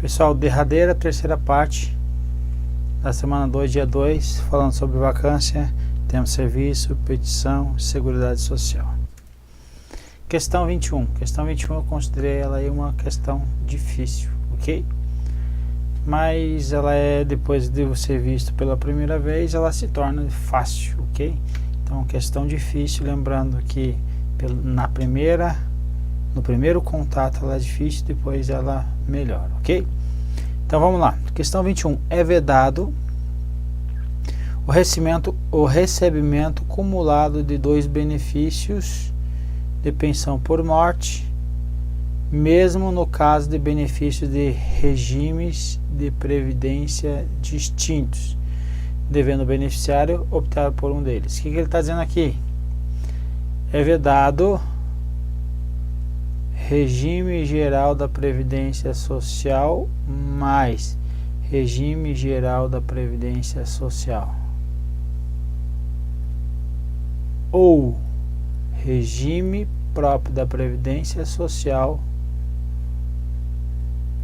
Pessoal, derradeira terceira parte da semana 2, dia 2, falando sobre vacância, tempo de serviço, petição, seguridade social. Questão 21. Questão 21 eu considerei ela aí uma questão difícil, ok? Mas ela é, depois de você visto pela primeira vez, ela se torna fácil, ok? Então, questão difícil, lembrando que no primeiro contato ela é difícil, depois ela melhora, ok? Então vamos lá. Questão 21. É vedado o recebimento cumulado de 2 benefícios de pensão por morte, mesmo no caso de benefícios de regimes de previdência distintos, devendo o beneficiário optar por um deles. O que ele está dizendo aqui? É vedado regime geral da Previdência Social mais regime geral da Previdência Social, ou regime próprio da Previdência Social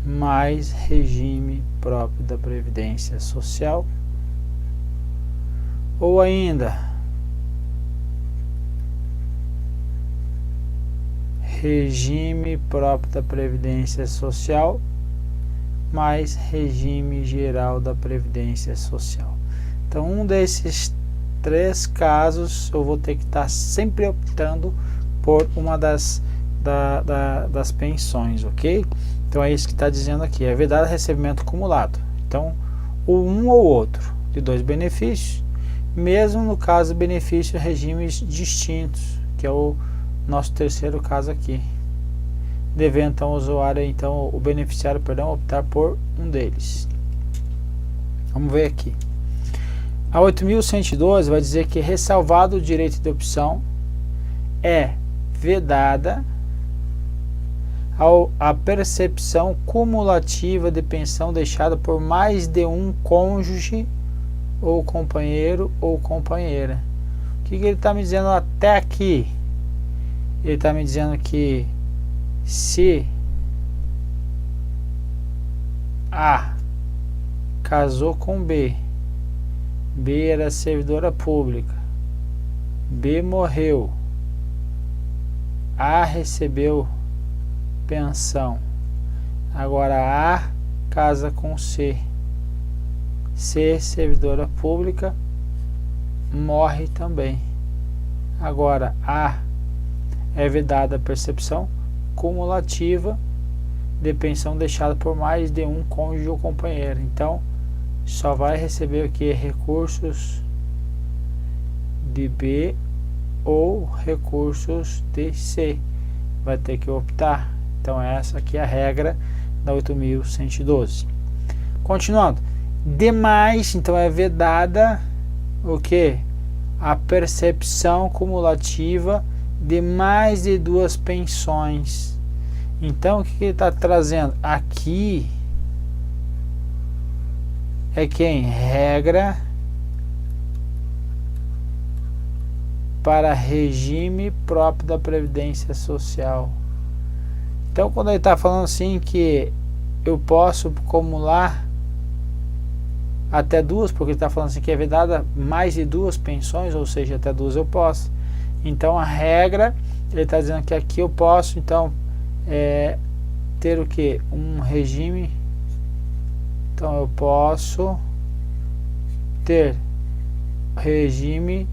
mais regime próprio da Previdência Social, ou ainda regime próprio da Previdência Social mais regime geral da Previdência Social. Então, um desses 3 casos eu vou ter que estar sempre optando por uma das pensões, ok? Então é isso que está dizendo aqui, é vedado recebimento acumulado. Então, um ou outro de 2 benefícios, mesmo no caso de benefícios regimes distintos, que é o nosso terceiro caso aqui, devendo então o beneficiário, optar por um deles. Vamos ver aqui. A 8.112 vai dizer que, ressalvado o direito de opção, é vedada a percepção cumulativa de pensão deixada por mais de um cônjuge ou companheiro ou companheira. O que ele está me dizendo até aqui? Ele está me dizendo que se A casou com B, B era servidora pública, B morreu, A recebeu pensão, agora A casa com C, C servidora pública, morre também, agora A é vedada a percepção cumulativa de pensão deixada por mais de um cônjuge ou companheiro. Então, só vai receber o que? Recursos de B ou recursos de C. Vai ter que optar. Então, essa aqui é a regra da 8.112. Continuando. Demais, então, é vedada o que? A percepção cumulativa de mais de 2 pensões. Então, o que ele está trazendo aqui é quem? Regra para regime próprio da Previdência Social. Então, quando ele está falando assim que eu posso acumular até 2, porque ele está falando assim que é vedada mais de 2 pensões, ou seja, até 2 eu posso. Então, a regra, ele está dizendo que aqui eu posso, então, ter o que? Um regime. Então, eu posso ter regime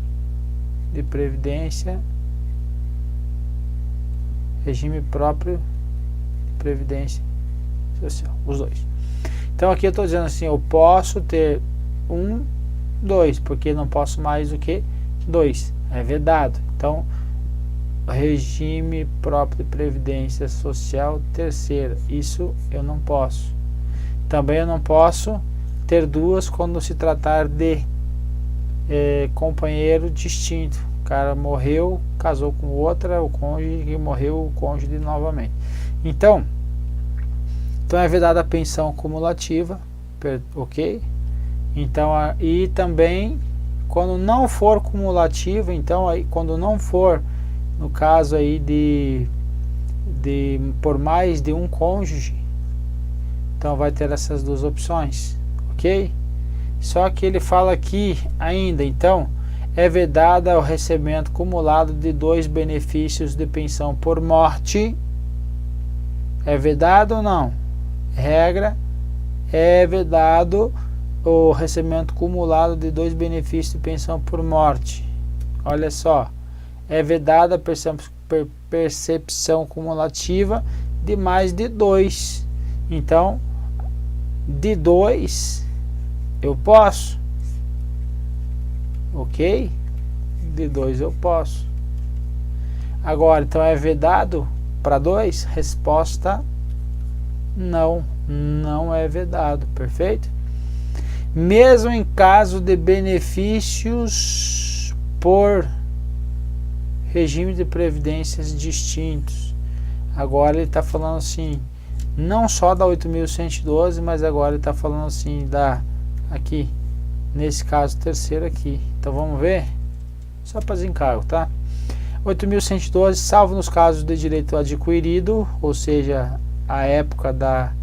de previdência, regime próprio de previdência social, os dois. Então, aqui eu estou dizendo assim, eu posso ter 2, porque não posso mais do que 2, é vedado. Então, regime próprio de previdência social terceira, isso eu não posso. Também eu não posso ter 2 quando se tratar de companheiro distinto. O cara morreu, casou com outra, o cônjuge, e morreu o cônjuge novamente. Então é vedada a pensão cumulativa, ok? Então, e também quando não for cumulativa, então aí, quando não for no caso aí de por mais de um cônjuge, Então vai ter essas duas opções, ok? Só que ele fala aqui ainda, então, é vedada o recebimento acumulado de 2 benefícios de pensão por morte. É vedado ou não? Regra, é vedado o recebimento acumulado de 2 benefícios de pensão por morte. Olha só, é vedada a percepção cumulativa de mais de 2. Então, de 2 eu posso, ok? De 2 eu posso. Agora, então é vedado para 2? Resposta: não, não é vedado, perfeito? Mesmo em caso de benefícios por regime de previdências distintos. Agora ele está falando assim, não só da 8.112, mas agora ele está falando assim da, aqui, nesse caso terceiro aqui. Então vamos ver, só para desencargo, tá? 8.112, salvo nos casos de direito adquirido, ou seja, a época da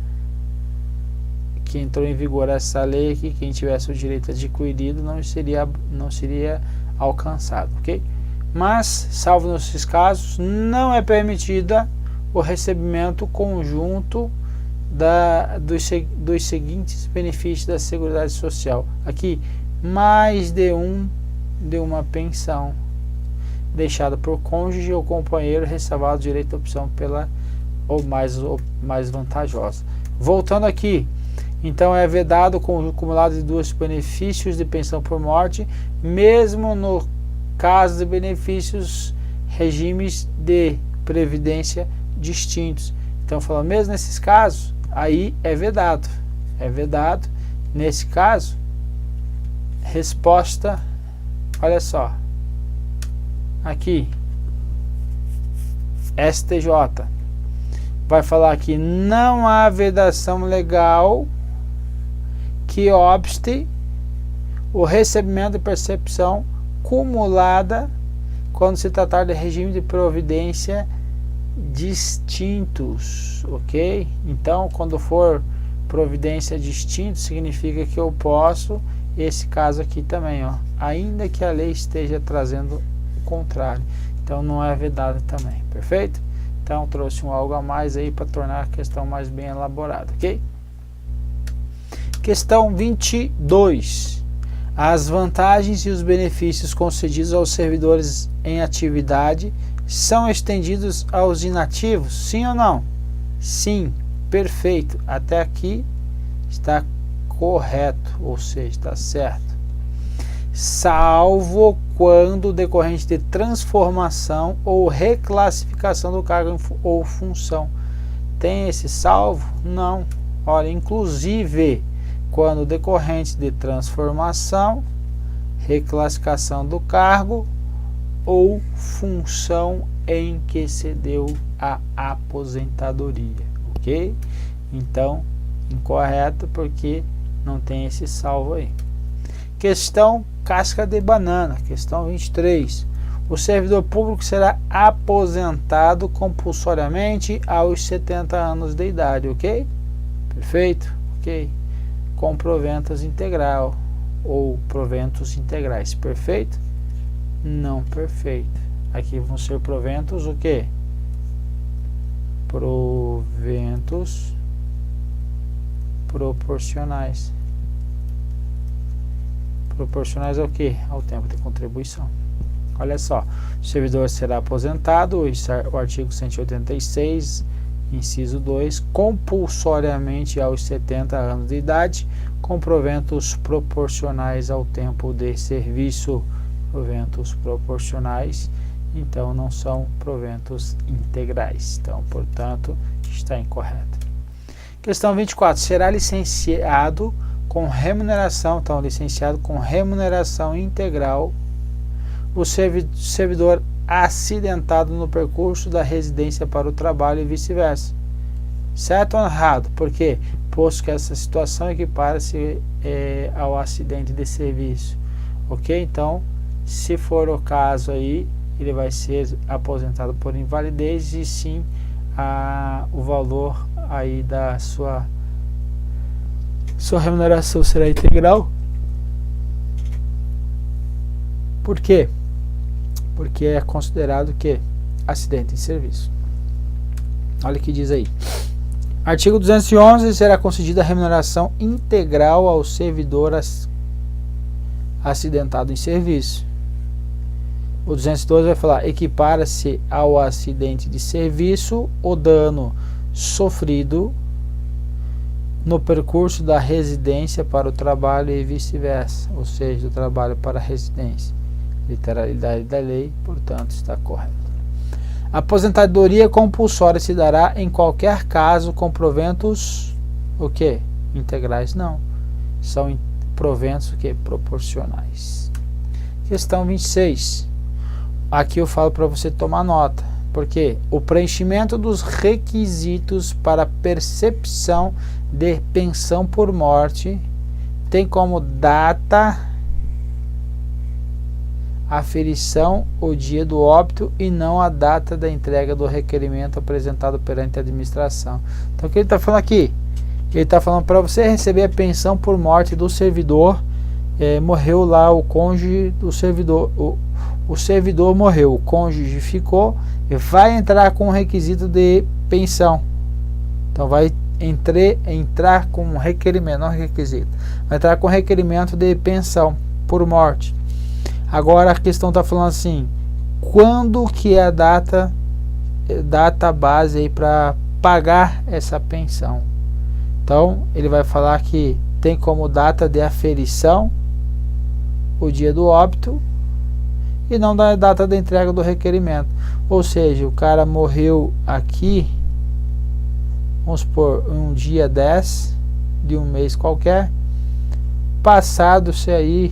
que entrou em vigor essa lei aqui, quem tivesse o direito adquirido não seria alcançado, ok? Mas, salvo nesses casos, não é permitida o recebimento conjunto dos seguintes benefícios da Seguridade Social. Aqui, mais de uma pensão deixada por cônjuge ou companheiro, ressalvado o direito à opção pela ou mais vantajosa. Voltando aqui, então é vedado com o acumulado de 2 benefícios de pensão por morte, mesmo no caso de benefícios regimes de previdência distintos. Então falando, mesmo nesses casos, aí é vedado. É vedado. Nesse caso, resposta, olha só, aqui, STJ vai falar que não há vedação legal que obste o recebimento de percepção cumulada quando se tratar de regime de providência distintos, ok? Então, quando for providência distinto, significa que eu posso, esse caso aqui também, ó, ainda que a lei esteja trazendo o contrário. Então, não é vedado também, perfeito? Então, trouxe algo a mais aí para tornar a questão mais bem elaborada, ok? Questão 22. As vantagens e os benefícios concedidos aos servidores em atividade são estendidos aos inativos? Sim ou não? Sim, perfeito. Até aqui está correto, ou seja, está certo. Salvo quando decorrente de transformação ou reclassificação do cargo ou função. Tem esse salvo? Não. Olha, inclusive quando decorrente de transformação, reclassificação do cargo ou função em que se deu a aposentadoria, ok? Então, incorreto porque não tem esse salvo aí. Questão casca de banana, questão 23. O servidor público será aposentado compulsoriamente aos 70 anos de idade, ok? Perfeito? Ok. Com proventos integral ou proventos integrais, perfeito? Não perfeito. Aqui vão ser proventos o quê? Proventos proporcionais. Proporcionais ao quê? Ao tempo de contribuição. Olha só, o servidor será aposentado, o artigo 186, inciso 2, compulsoriamente aos 70 anos de idade, com proventos proporcionais ao tempo de serviço. Proventos proporcionais, então não são proventos integrais. Então, portanto, está incorreto. Questão 24. Será licenciado com remuneração, então licenciado com remuneração integral, o servidor acidentado no percurso da residência para o trabalho e vice-versa. Certo ou errado? Por quê? Posto que essa situação equipara-se ao acidente de serviço. Ok? Então, se for o caso aí, ele vai ser aposentado por invalidez e sim o valor aí da sua sua remuneração será integral. Por quê? Porque é considerado que acidente em serviço. Olha o que diz aí. Artigo 211, será concedida a remuneração integral ao servidor acidentado em serviço. O 212 vai falar, equipara-se ao acidente de serviço o dano sofrido no percurso da residência para o trabalho e vice-versa, ou seja, do trabalho para a residência. Literalidade da lei, portanto, está correta. A aposentadoria compulsória se dará em qualquer caso com proventos, o quê? Integrais? Não. São proventos o quê? Proporcionais. Questão 26. Aqui eu falo para você tomar nota. Porque o preenchimento dos requisitos para percepção de pensão por morte tem como data a aferição o dia do óbito e não a data da entrega do requerimento apresentado perante a administração. Então o que ele está falando aqui? Ele está falando para você receber a pensão por morte do servidor, morreu lá o cônjuge do servidor, o servidor morreu, o cônjuge ficou, e vai entrar com o requisito de pensão. Então vai entrar com um requerimento, não requisito, vai entrar com requerimento de pensão por morte. Agora a questão está falando assim, quando que é a data base aí para pagar essa pensão? Então ele vai falar que tem como data de aferição o dia do óbito e não da data da entrega do requerimento. Ou seja, o cara morreu aqui, vamos supor, um dia 10 de um mês qualquer, passado-se aí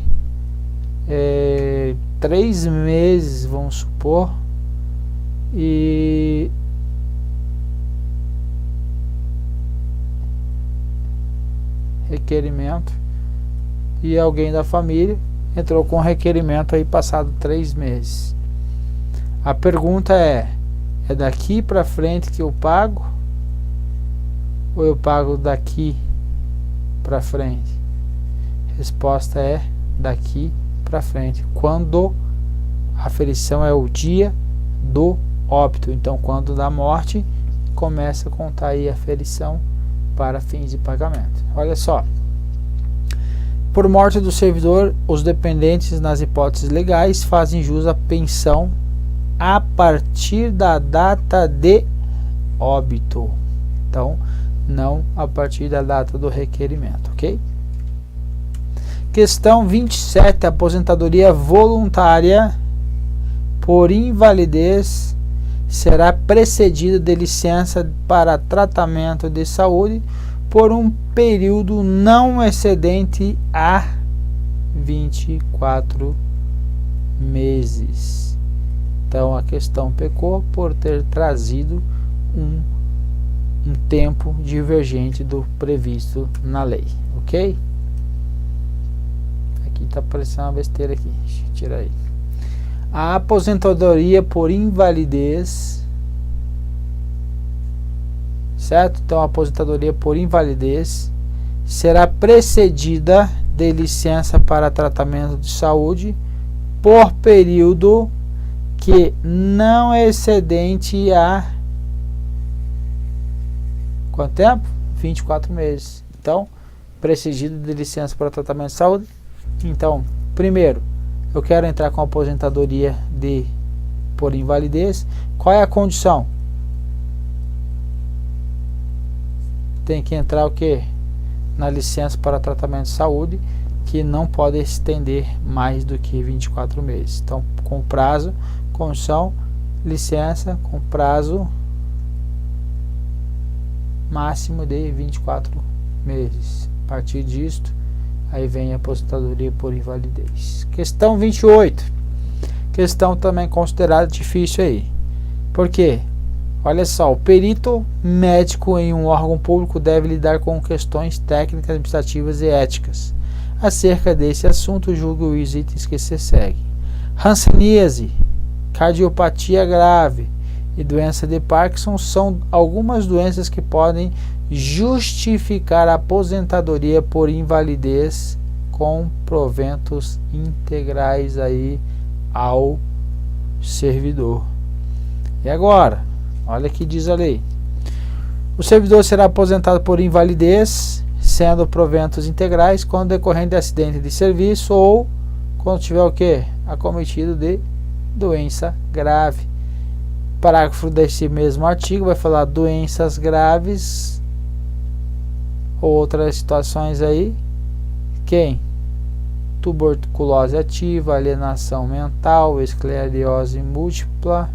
3 meses, vamos supor, e requerimento, e alguém da família entrou com requerimento aí passado 3 meses. A pergunta é daqui para frente que eu pago ou eu pago daqui para frente? Resposta é daqui para frente, quando a aferição é o dia do óbito. Então quando da morte começa a contar aí a aferição para fins de pagamento. Olha só, por morte do servidor, os dependentes nas hipóteses legais fazem jus à pensão a partir da data de óbito. Então não a partir da data do requerimento, ok? Questão 27, aposentadoria voluntária por invalidez será precedida de licença para tratamento de saúde por um período não excedente a 24 meses. Então a questão pecou por ter trazido um tempo divergente do previsto na lei, ok? Tá parecendo uma besteira aqui, deixa eu tirar aí. A aposentadoria por invalidez, certo? Então a aposentadoria por invalidez será precedida de licença para tratamento de saúde por período que não é excedente a quanto tempo? 24 meses. Então, precedido de licença para tratamento de saúde. Então, primeiro, eu quero entrar com aposentadoria por invalidez. Qual é a condição? Tem que entrar o quê? Na licença para tratamento de saúde, que não pode estender mais do que 24 meses. Então, com prazo, condição, licença com prazo máximo de 24 meses. A partir disto, aí vem a aposentadoria por invalidez. Questão 28. Questão também considerada difícil aí. Por quê? Olha só, o perito médico em um órgão público deve lidar com questões técnicas, administrativas e éticas. Acerca desse assunto, julgue os itens que se seguem. Hanseníase, cardiopatia grave e doença de Parkinson são algumas doenças que podem justificar a aposentadoria por invalidez com proventos integrais aí ao servidor. E agora, olha o que diz a lei. O servidor será aposentado por invalidez, sendo proventos integrais, quando decorrente de acidente de serviço ou quando tiver o quê? Acometido de doença grave. Parágrafo desse mesmo artigo vai falar doenças graves ou outras situações aí. Quem? Tuberculose ativa, alienação mental, esclerose múltipla,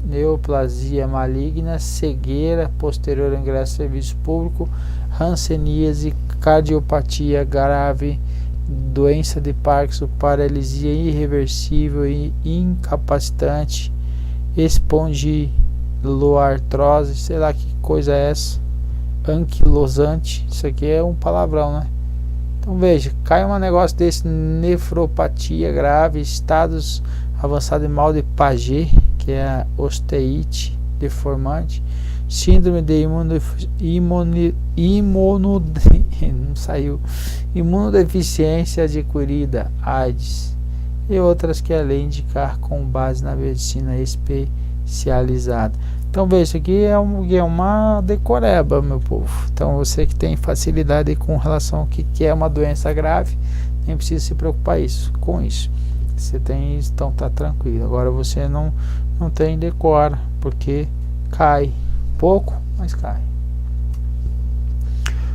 neoplasia maligna, cegueira posterior ao ingresso ao serviço público, hanseníase, cardiopatia grave, doença de Parkinson, paralisia irreversível e incapacitante, espondiloartrose, sei lá que coisa é essa, anquilosante, isso aqui é um palavrão, né? Então veja, cai um negócio desse, nefropatia grave, estados avançados de mal de Paget, que é a osteite deformante, síndrome de imunodeficiência adquirida, AIDS, e outras que além indicar com base na medicina especializada. Então veja, isso aqui é uma decoreba, meu povo. Então você que tem facilidade com relação ao que é uma doença grave, nem precisa se preocupar com isso. Você tem isso, então tá tranquilo. Agora você não tem decora, porque cai pouco, mas cai.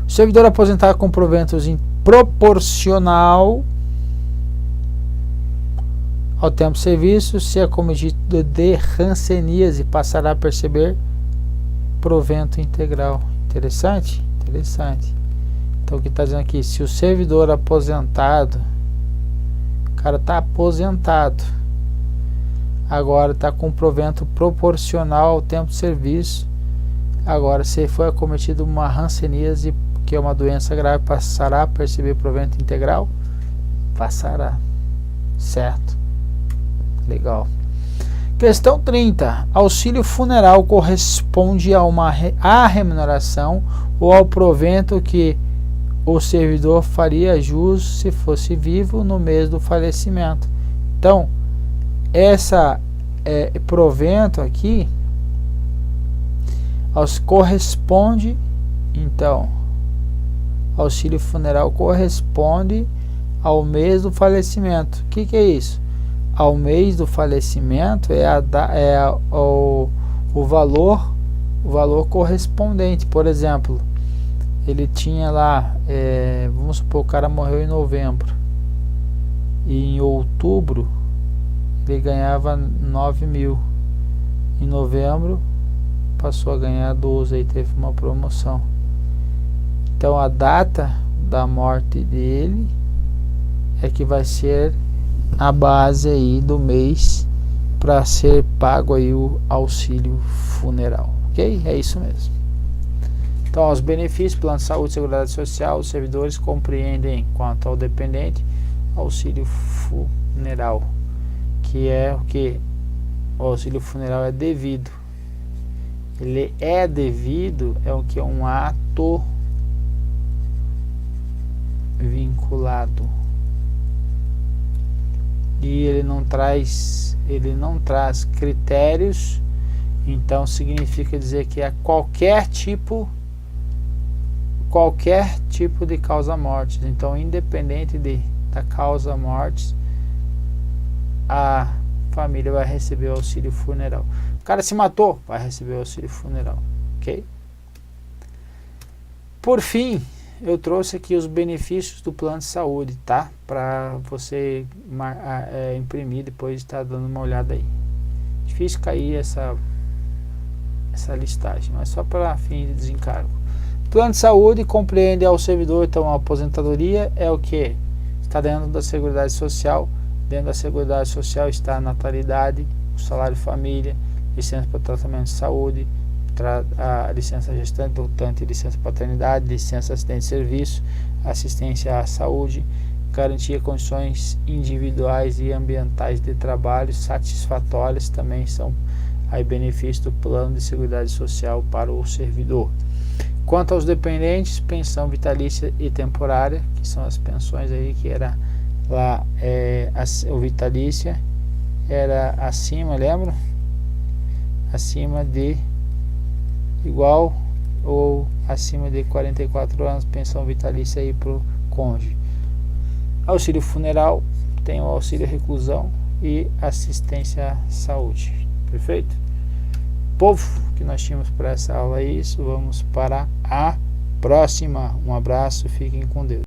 O servidor aposentado com proventos proporcional ao tempo de serviço, se acometido de hanseníase, passará a perceber provento integral. Interessante? Interessante. Então o que está dizendo aqui? Se o servidor aposentado, o cara está aposentado, agora está com provento proporcional ao tempo de serviço, agora se foi acometido uma hanseníase, que é uma doença grave, passará a perceber provento integral? Passará. Certo. Legal. Questão 30. Auxílio funeral corresponde a uma remuneração ou ao provento que o servidor faria jus se fosse vivo no mês do falecimento. Então, essa provento aqui corresponde, então, auxílio funeral corresponde ao mês do falecimento. O que é isso? Ao mês do falecimento o valor correspondente. Por exemplo, ele tinha lá, vamos supor, o cara morreu em novembro, e em outubro ele ganhava 9 mil, em novembro passou a ganhar 12, aí teve uma promoção. Então a data da morte dele é que vai ser a base aí do mês para ser pago aí o auxílio funeral, ok? É isso mesmo. Então, os benefícios, plano de saúde e seguridade social, os servidores compreendem, quanto ao dependente, auxílio funeral, que é o que? O auxílio funeral é devido. Ele é devido, é o que? É um ato vinculado. E ele não traz critérios, então significa dizer que é qualquer tipo de causa morte. Então, independente da causa morte, a família vai receber o auxílio funeral. O cara se matou, vai receber o auxílio funeral, ok? Por fim, eu trouxe aqui os benefícios do plano de saúde, tá? Para você imprimir depois de estar dando uma olhada aí. Difícil cair essa listagem, mas só para fim de desencargo. Plano de saúde compreende ao servidor, então a aposentadoria é o que? Está dentro da Seguridade Social. Dentro da Seguridade Social está a natalidade, o salário família, licença para tratamento de saúde, a licença gestante, adotante, licença paternidade, licença acidente de serviço, assistência à saúde, garantia de condições individuais e ambientais de trabalho satisfatórias, também são aí benefício do plano de seguridade social para o servidor. Quanto aos dependentes, pensão vitalícia e temporária, que são as pensões aí que era lá, o vitalícia era acima, lembra? Acima de igual ou acima de 44 anos, pensão vitalícia aí para o cônjuge. Auxílio funeral, tem o auxílio reclusão e assistência à saúde. Perfeito? Povo, que nós tínhamos para essa aula é isso. Vamos para a próxima. Um abraço, fiquem com Deus.